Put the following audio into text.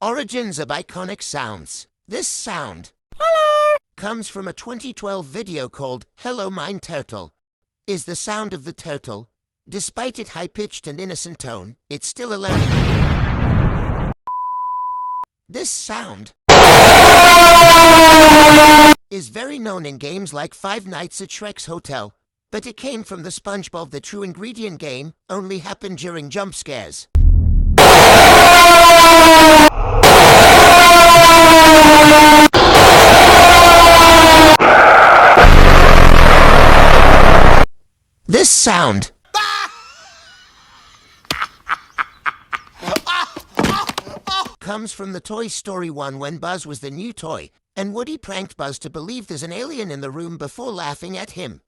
Origins of iconic sounds. This sound comes from a 2012 video called Hello Mine Turtle. Is the sound of the turtle. Despite its high-pitched and innocent tone, it's still a learning. This sound is very known in games like Five Nights at Shrek's Hotel, but it came from the SpongeBob the True Ingredient game, only happened during jump scares. This sound comes from the Toy Story 1 when Buzz was the new toy, and Woody pranked Buzz to believe there's an alien in the room before laughing at him.